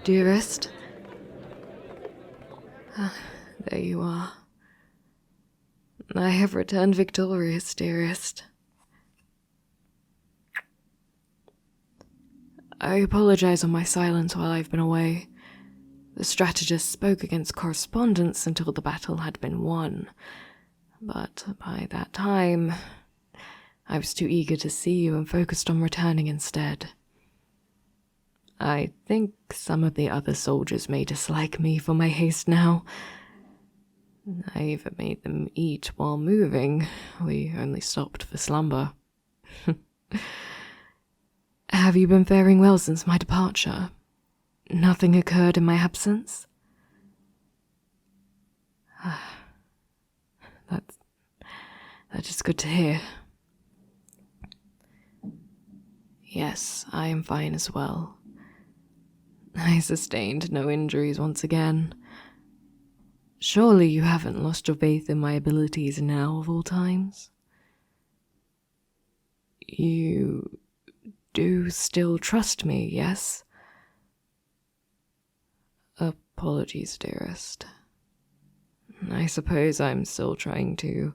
dearest. There you are. I have returned victorious, dearest. I apologize on my silence while I've been away. The strategist spoke against correspondence until the battle had been won. But by that time, I was too eager to see you and focused on returning instead. I think some of the other soldiers may dislike me for my haste now. I even made them eat while moving. We only stopped for slumber. Have you been faring well since my departure? Nothing occurred in my absence? That is good to hear. Yes, I am fine as well. I sustained no injuries once again. Surely you haven't lost your faith in my abilities now of all times? You do still trust me, yes? Apologies, dearest. I suppose I'm still trying to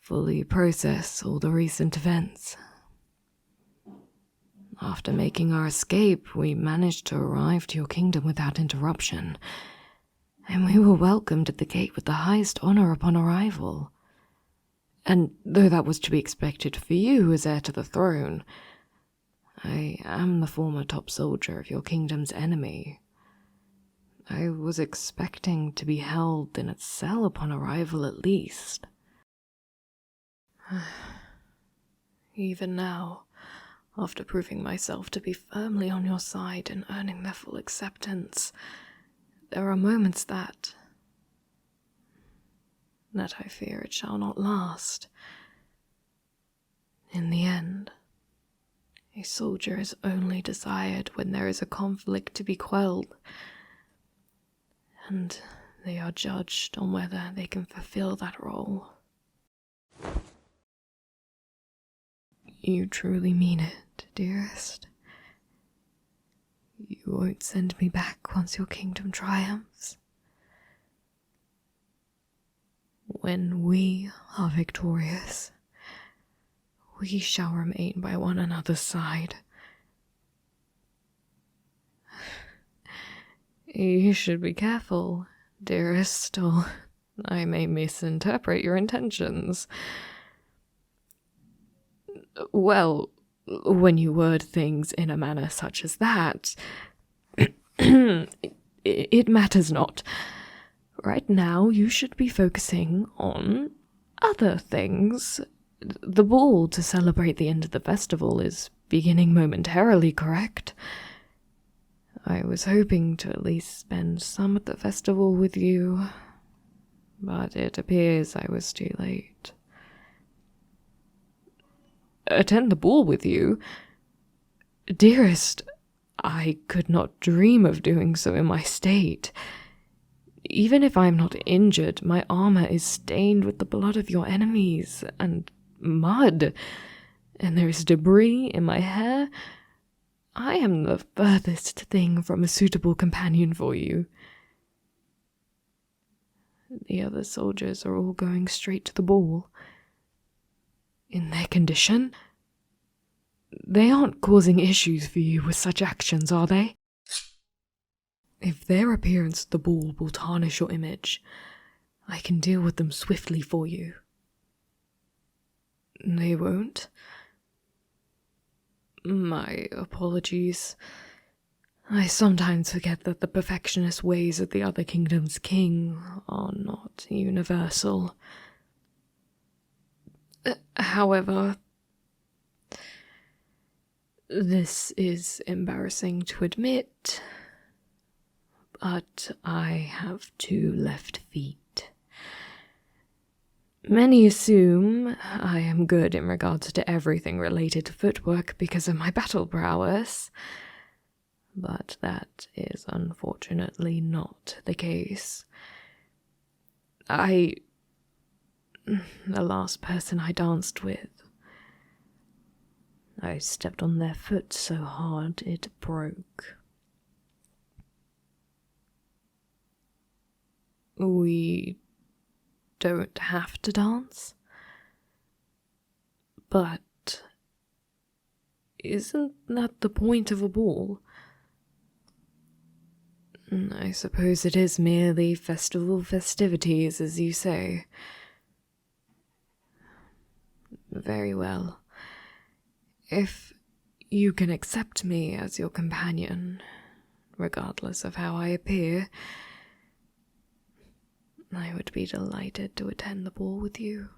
fully process all the recent events. After making our escape, we managed to arrive to your kingdom without interruption, and we were welcomed at the gate with the highest honor upon arrival. And though that was to be expected for you as heir to the throne, I am the former top soldier of your kingdom's enemy. I was expecting to be held in its cell upon arrival at least. Even now, after proving myself to be firmly on your side and earning their full acceptance, there are moments that I fear it shall not last. In the end, a soldier is only desired when there is a conflict to be quelled, and they are judged on whether they can fulfill that role. You truly mean it, dearest? You won't send me back once your kingdom triumphs? When we are victorious, we shall remain by one another's side. You should be careful, dearest, or I may misinterpret your intentions. Well, when you word things in a manner such as that, it matters not. Right now, you should be focusing on other things. The ball to celebrate the end of the festival is beginning momentarily, correct? I was hoping to at least spend some of the festival with you, but it appears I was too late. Attend the ball with you? Dearest, I could not dream of doing so in my state. Even if I am not injured, my armor is stained with the blood of your enemies, and mud, and there is debris in my hair. I am the furthest thing from a suitable companion for you. The other soldiers are all going straight to the ball. In their condition, they aren't causing issues for you with such actions, are they? If their appearance at the ball will tarnish your image, I can deal with them swiftly for you. They won't? My apologies. I sometimes forget that the perfectionist ways of the other kingdom's king are not universal. However, this is embarrassing to admit, but I have 2 left feet. Many assume I am good in regards to everything related to footwork because of my battle prowess, but that is unfortunately not the case. The last person I danced with, I stepped on their foot so hard it broke. We don't have to dance? But isn't that the point of a ball? I suppose it is merely festival festivities, as you say. Very well. If you can accept me as your companion, regardless of how I appear, I would be delighted to attend the ball with you.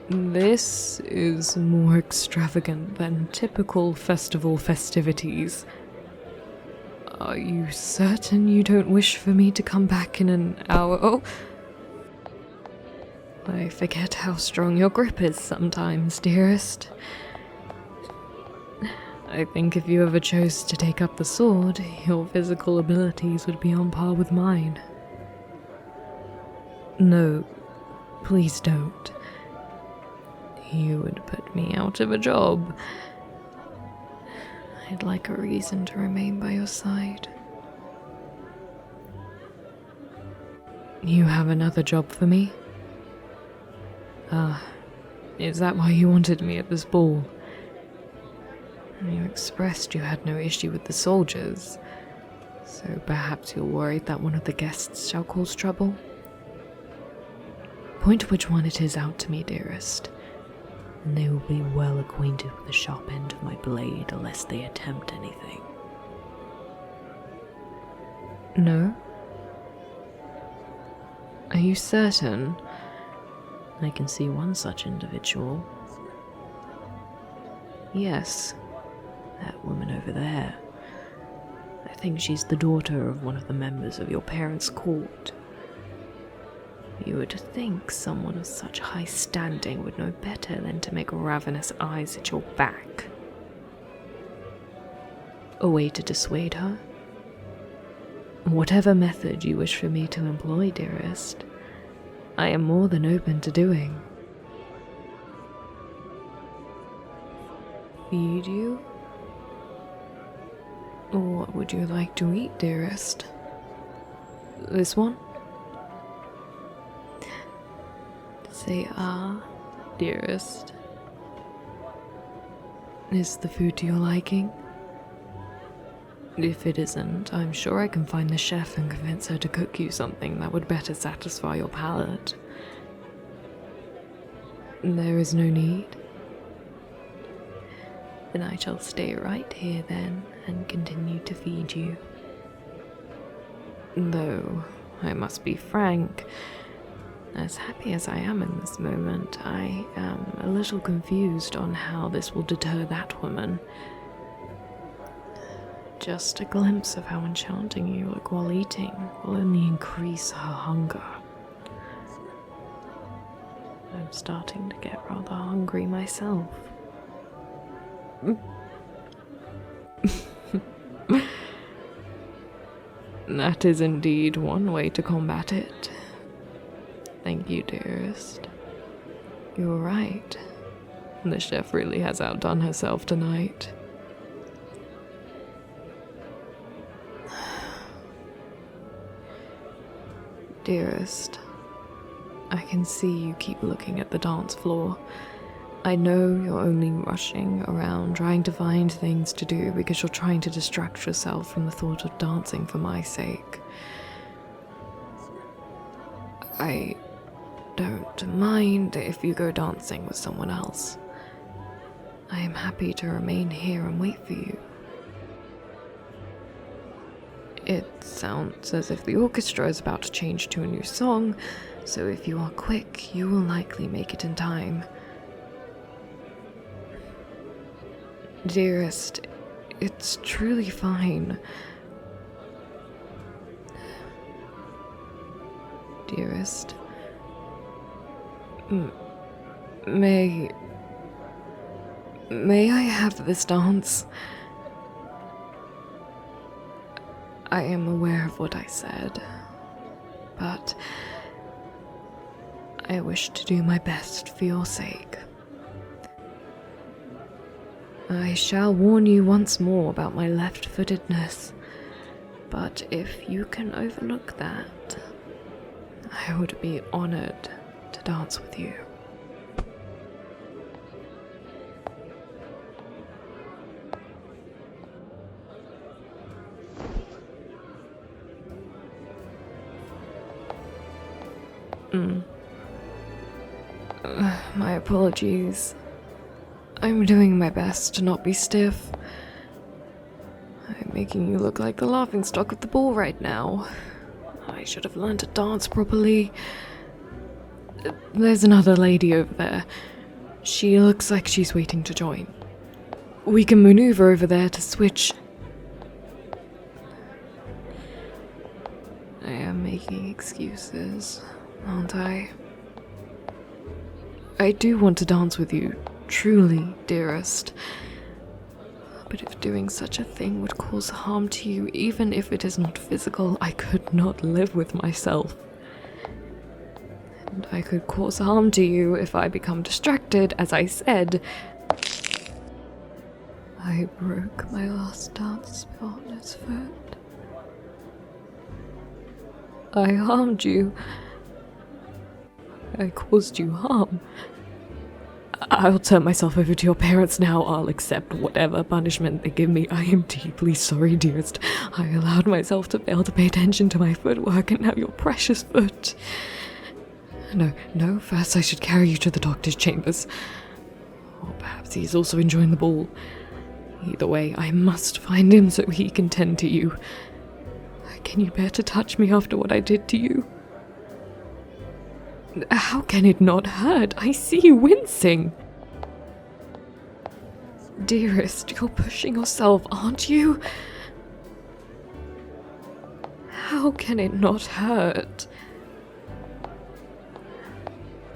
This is more extravagant than typical festival festivities. Are you certain you don't wish for me to come back in an hour? Oh! I forget how strong your grip is sometimes, dearest. I think if you ever chose to take up the sword, your physical abilities would be on par with mine. No, please don't. You would put me out of a job. I'd like a reason to remain by your side. You have another job for me? Is that why you wanted me at this ball? You expressed you had no issue with the soldiers, so perhaps you're worried that one of the guests shall cause trouble? Point which one it is out to me, dearest, and they will be well acquainted with the sharp end of my blade lest they attempt anything. No? Are you certain? I can see one such individual. Yes, that woman over there. I think she's the daughter of one of the members of your parents' court. You would think someone of such high standing would know better than to make ravenous eyes at your back. A way to dissuade her? Whatever method you wish for me to employ, dearest, I am more than open to doing. Feed you? What would you like to eat, dearest? This one? Say dearest. Is the food to your liking? If it isn't, I'm sure I can find the chef and convince her to cook you something that would better satisfy your palate. There is no need. Then I shall stay right here then and continue to feed you. Though, I must be frank, as happy as I am in this moment, I am a little confused on how this will deter that woman. Just a glimpse of how enchanting you look while eating will only increase her hunger. I'm starting to get rather hungry myself. That is indeed one way to combat it. Thank you, dearest. You're right. The chef really has outdone herself tonight. Dearest, I can see you keep looking at the dance floor. I know you're only rushing around trying to find things to do because you're trying to distract yourself from the thought of dancing for my sake. I don't mind if you go dancing with someone else. I am happy to remain here and wait for you. It sounds as if the orchestra is about to change to a new song, so if you are quick, you will likely make it in time. Dearest, it's truly fine. Dearest, may I have this dance? I am aware of what I said, but I wish to do my best for your sake. I shall warn you once more about my left-footedness, but if you can overlook that, I would be honored to dance with you. My apologies. I'm doing my best to not be stiff. I'm making you look like the laughingstock of the ball right now. I should have learned to dance properly. There's another lady over there. She looks like she's waiting to join. We can maneuver over there to switch. I am making excuses, aren't I? I do want to dance with you, truly, dearest. But if doing such a thing would cause harm to you, even if it is not physical, I could not live with myself. And I could cause harm to you if I become distracted, as I said. I broke my last dance partner's foot. I harmed you. I caused you harm. I'll turn myself over to your parents now. I'll accept whatever punishment they give me. I am deeply sorry, dearest. I allowed myself to fail to pay attention to my footwork, and now your precious foot. No, first I should carry you to the doctor's chambers. Or perhaps he's also enjoying the ball. Either way, I must find him so he can tend to you. Can you bear to touch me after what I did to you? How can it not hurt? I see you wincing. Dearest, you're pushing yourself, aren't you? How can it not hurt?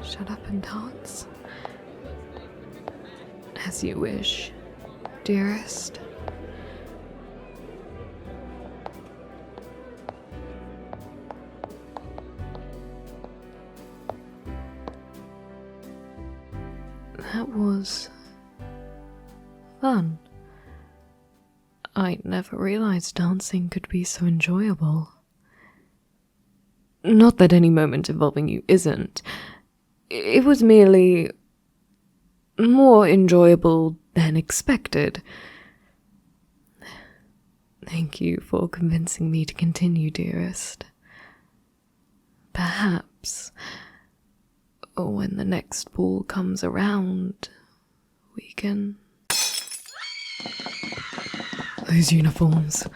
Shut up and dance. As you wish, dearest. That was fun. I never realized dancing could be so enjoyable. Not that any moment involving you isn't. It was merely more enjoyable than expected. Thank you for convincing me to continue, dearest. Perhaps when the next ball comes around, we can... Those uniforms.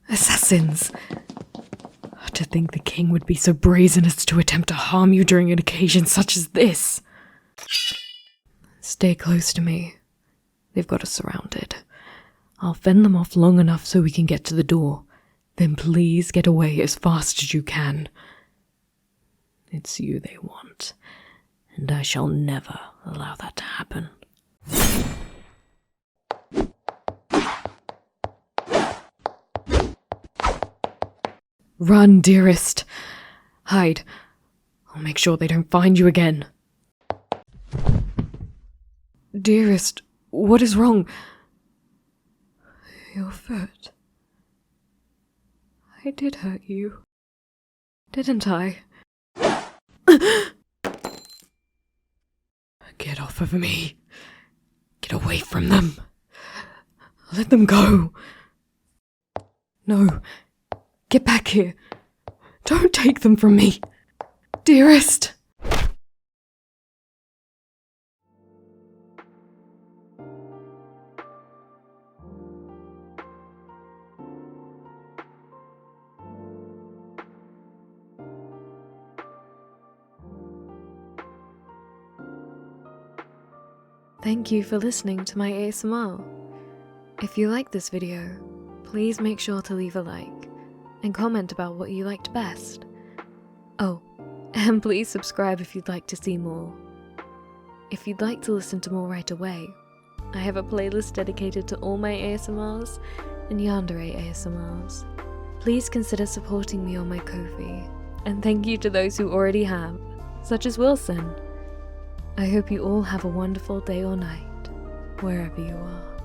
Assassins! To think the king would be so brazen as to attempt to harm you during an occasion such as this. Stay close to me. They've got us surrounded. I'll fend them off long enough so we can get to the door. Then please get away as fast as you can. It's you they want, and I shall never allow that to happen. Run, dearest. Hide. I'll make sure they don't find you again. Dearest, what is wrong? Your foot. I did hurt you, didn't I? Get off of me. Get away from them. Let them go. No. Get back here. Don't take them from me. Dearest. Thank you for listening to my ASMR. If you liked this video, please make sure to leave a like and comment about what you liked best. Oh, and please subscribe if you'd like to see more. If you'd like to listen to more right away, I have a playlist dedicated to all my ASMRs and Yandere ASMRs. Please consider supporting me on my Ko-fi, and thank you to those who already have, such as Wilson. I hope you all have a wonderful day or night. wherever you are.